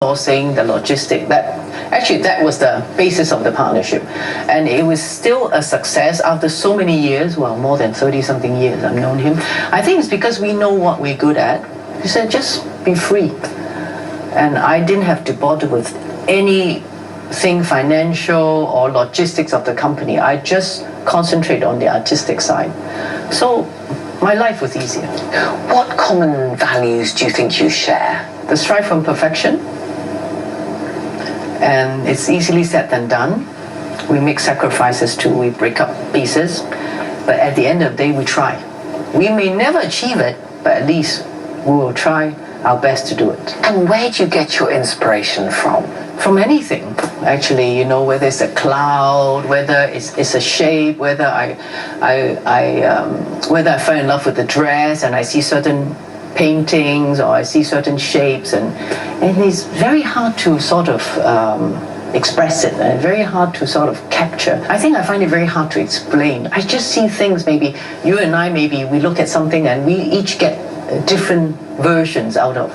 sourcing, the logistic, that was the basis of the partnership. And it was still a success after so many years, well, more than 30-something years I've known him. I think it's because we know what we're good at. He said, just be free. And I didn't have to bother with anything financial or logistics of the company. I just concentrate on the artistic side. So my life was easier. What common values do you think you share? The strive for perfection. And it's easily said than done. We make sacrifices too, we break up pieces, but at the end of the day we try. We may never achieve it, but at least we will try our best to do it. And where do you get your inspiration from? From anything, actually, you know, whether it's a cloud, whether it's a shape, whether I fell in love with the dress and I see certain paintings or I see certain shapes, and it's very hard to sort of express it and very hard to sort of capture. I think I find it very hard to explain. I just see things, maybe you and I, maybe we look at something and we each get different versions out of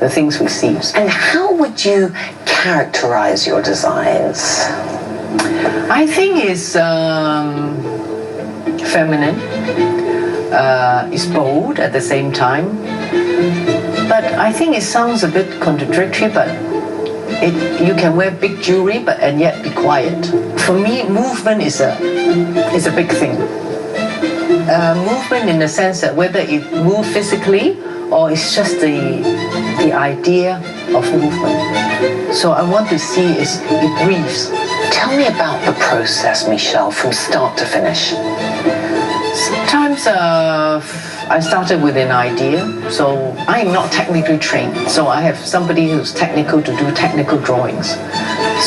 the things we see. And how would you characterize your designs? I think it's feminine. It's bold at the same time, but I think it sounds a bit contradictory, but you can wear big jewelry and yet be quiet. For me, movement is a big thing. Movement in the sense that whether it moves physically or it's just the idea of movement. So I want to see it breathes. Tell me about the process, Michelle, from start to finish. Sometimes I started with an idea, so I am not technically trained. So I have somebody who's technical to do technical drawings.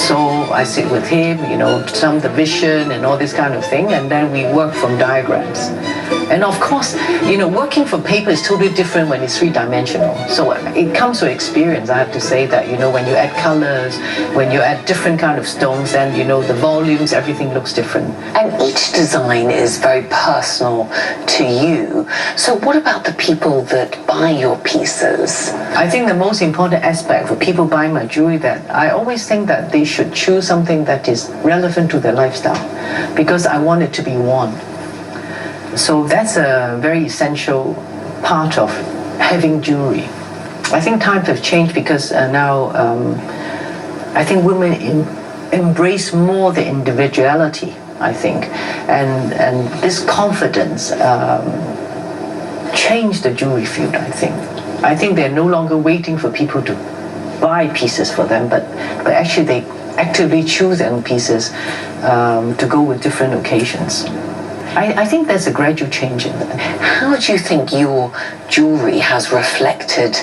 So I sit with him, you know, some of the vision and all this kind of thing, and then we work from diagrams. And of course, you know, working for paper is totally different when it's three-dimensional. So it comes with experience. I have to say that, you know, when you add colors, when you add different kind of stones, then, you know, the volumes, everything looks different. And each design is very personal to you. So what about the people that buy your pieces? I think the most important aspect for people buying my jewelry, that I always think that they should choose something that is relevant to their lifestyle, because I want it to be worn. So that's a very essential part of having jewelry. I think times have changed because now I think women embrace more the individuality, I think, and this confidence changed the jewelry field, I think. I think they're no longer waiting for people to buy pieces for them, but actually they actively choose their own pieces to go with different occasions. I think there's a gradual change in that. How do you think your jewelry has reflected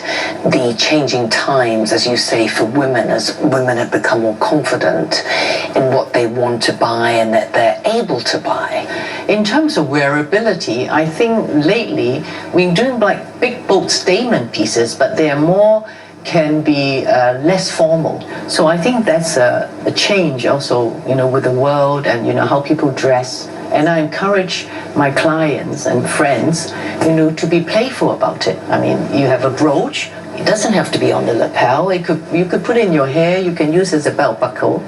the changing times, as you say, for women, as women have become more confident in what they want to buy and that they're able to buy? In terms of wearability, I think lately we're doing like big, bold statement pieces, but they are more, can be less formal. So I think that's a change also, you know, with the world and, you know, how people dress. And I encourage my clients and friends, you know, to be playful about it. I mean, you have a brooch, it doesn't have to be on the lapel. You could put it in your hair, you can use it as a belt buckle.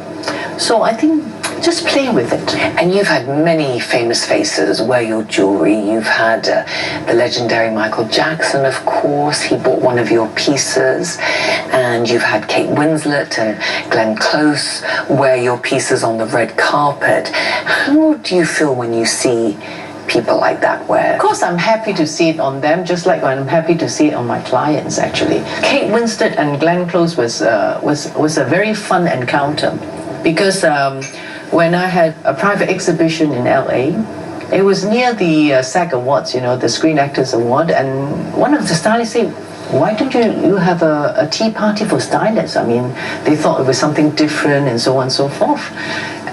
So I think just play with it. And you've had many famous faces wear your jewelry. You've had the legendary Michael Jackson, of course. He bought one of your pieces. And you've had Kate Winslet and Glenn Close wear your pieces on the red carpet. How do you feel when you see people like that wear? Of course, I'm happy to see it on them, just like I'm happy to see it on my clients, actually. Kate Winslet and Glenn Close was a very fun encounter, because when I had a private exhibition in LA, it was near the SAG Awards, you know, the Screen Actors Award, and one of the stylists said, why don't you have a tea party for stylists? I mean, they thought it was something different and so on and so forth.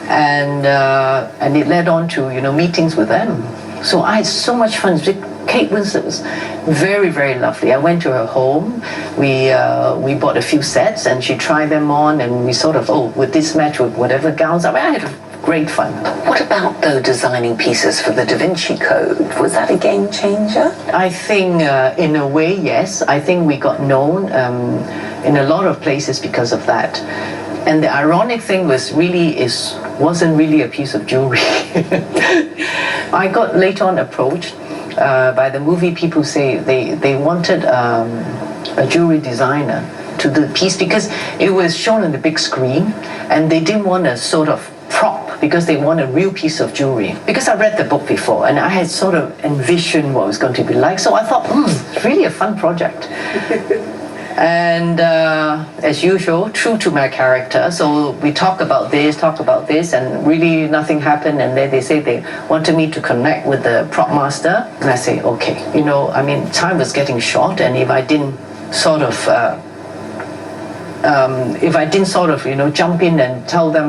And it led on to, you know, meetings with them. So I had so much fun. Kate Winslet was very, very lovely. I went to her home. We bought a few sets and she tried them on, and we sort of, would this match with whatever gowns? I mean, I had great fun. What about, though, designing pieces for the Da Vinci Code? Was that a game changer? I think in a way, yes. I think we got known in a lot of places because of that. And the ironic thing wasn't really a piece of jewelry. I got later on approached by the movie people say they wanted a jewelry designer to do the piece because it was shown on the big screen and they didn't want a sort of prop because they want a real piece of jewelry. Because I read the book before and I had sort of envisioned what it was going to be like, so I thought, it's really a fun project. And as usual, true to my character, so we talk about this, and really nothing happened, and then they say they wanted me to connect with the prop master, and I say, okay, time was getting short, and if I didn't sort of jump in and tell them,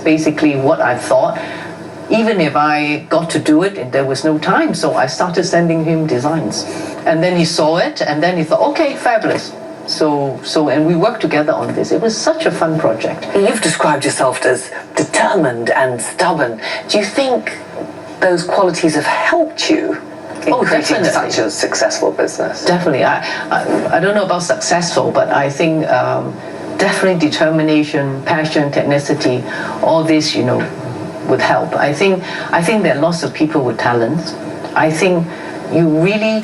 basically what I thought, even if I got to do it, there was no time, so I started sending him designs. And then he saw it, and then he thought, okay, fabulous. And we worked together on this. It was such a fun project. You've described yourself as determined and stubborn. Do you think those qualities have helped you in creating such a successful business? Definitely. I don't know about successful, but I think definitely determination, passion, tenacity, all this, would help. I think there are lots of people with talents. I think you really,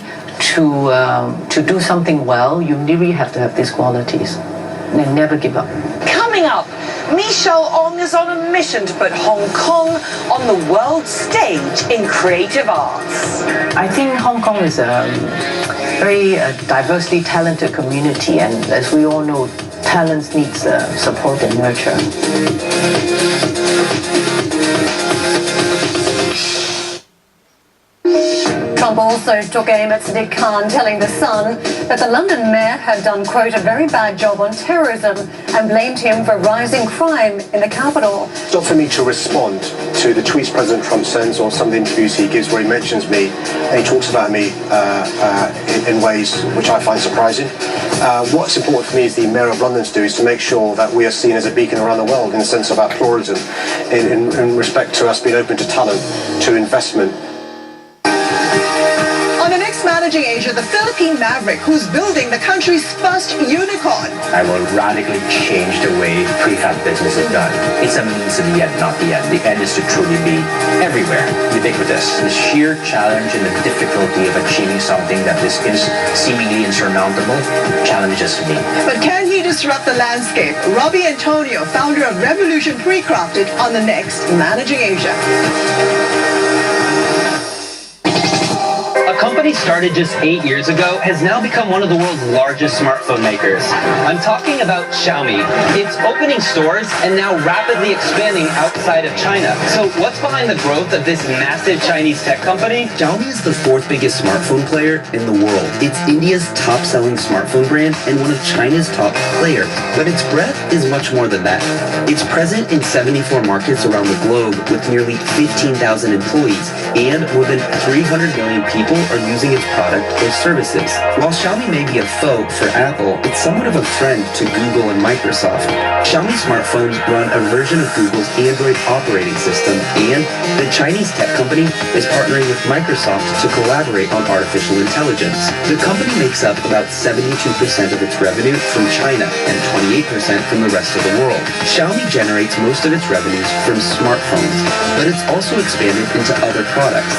to do something well, you really have to have these qualities and never give up. Coming up, Michelle Ong is on a mission to put Hong Kong on the world stage in creative arts. I think Hong Kong is a very diversely talented community, and as we all know, talents needs support and nurture. Trump also took aim at Sadiq Khan, telling The Sun that the London mayor had done, quote, a very bad job on terrorism and blamed him for rising crime in the capital. It's not for me to respond to the tweets President Trump sends or some of the interviews he gives where he mentions me and he talks about me in ways which I find surprising. What's important for me as the Mayor of London to do is to make sure that we are seen as a beacon around the world in the sense of our pluralism, in respect to us being open to talent, to investment. Managing Asia, the Philippine maverick who's building the country's first unicorn. I will radically change the way prefab business is done. It's a means to the end, not the end. The end is to truly be everywhere, ubiquitous. The sheer challenge and the difficulty of achieving something that is seemingly insurmountable challenges me. But can he disrupt the landscape? Robbie Antonio, founder of Revolution Pre-Crafted, on the next Managing Asia. A company started just 8 years ago has now become one of the world's largest smartphone makers. I'm talking about Xiaomi. It's opening stores and now rapidly expanding outside of China. So what's behind the growth of this massive Chinese tech company? Xiaomi is the fourth biggest smartphone player in the world. It's India's top-selling smartphone brand and one of China's top players. But its breadth is much more than that. It's present in 74 markets around the globe with nearly 15,000 employees, and more than 300 million people are using its product or services. While Xiaomi may be a foe for Apple, it's somewhat of a friend to Google and Microsoft. Xiaomi smartphones run a version of Google's Android operating system, and the Chinese tech company is partnering with Microsoft to collaborate on artificial intelligence. The company makes up about 72% of its revenue from China and 28% from the rest of the world. Xiaomi generates most of its revenues from smartphones, but it's also expanded into other products.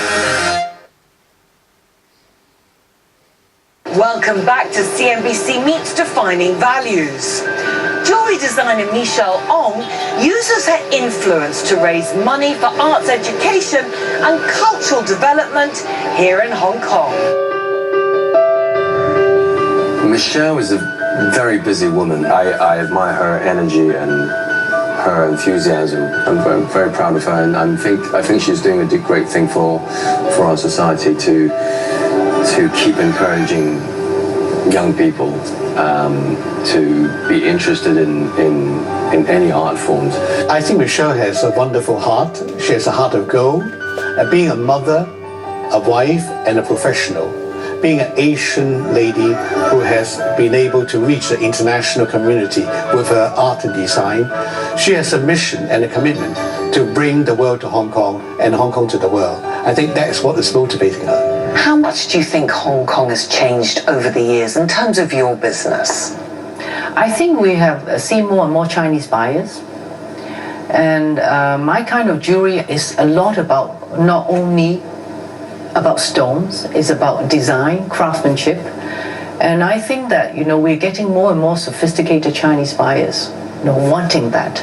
Welcome back to CNBC Meets Defining Values. Jewelry designer Michelle Ong uses her influence to raise money for arts education and cultural development here in Hong Kong. Michelle is a very busy woman. I admire her energy and her enthusiasm. I'm very proud of her, and I think she's doing a great thing for our society to keep encouraging young people to be interested in any art forms. I think Michelle has a wonderful heart. She has a heart of gold. And being a mother, a wife, and a professional, being an Asian lady who has been able to reach the international community with her art and design, she has a mission and a commitment to bring the world to Hong Kong and Hong Kong to the world. I think that is what is motivating her. How much do you think Hong Kong has changed over the years in terms of your business? I think we have seen more and more Chinese buyers. And my kind of jewelry is a lot about not only about stones, it's about design, craftsmanship. And I think that, we're getting more and more sophisticated Chinese buyers, wanting that.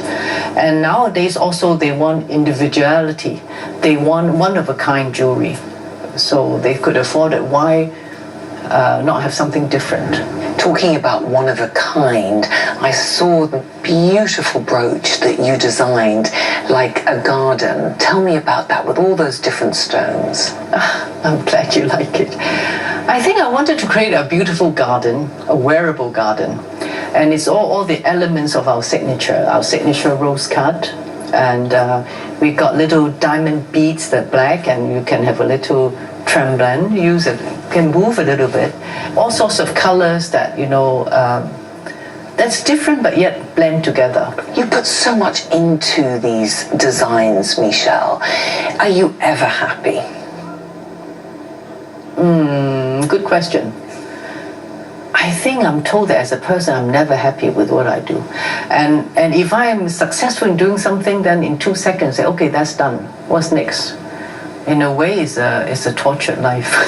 And nowadays also they want individuality. They want one-of-a-kind jewelry. So they could afford it. Why not have something different? Talking about one of a kind, I saw the beautiful brooch that you designed, like a garden. Tell me about that with all those different stones. I'm glad you like it. I think I wanted to create a beautiful garden, a wearable garden. And it's all the elements of our signature rose cut. And we got little diamond beads that black, and you can have a little tremblant, use it, can move a little bit. All sorts of colors that, that's different but yet blend together. You put so much into these designs, Michelle. Are you ever happy? Good question. I think I'm told that as a person I'm never happy with what I do. And if I am successful in doing something, then in 2 seconds say, okay, that's done. What's next? In a way, it's a tortured life.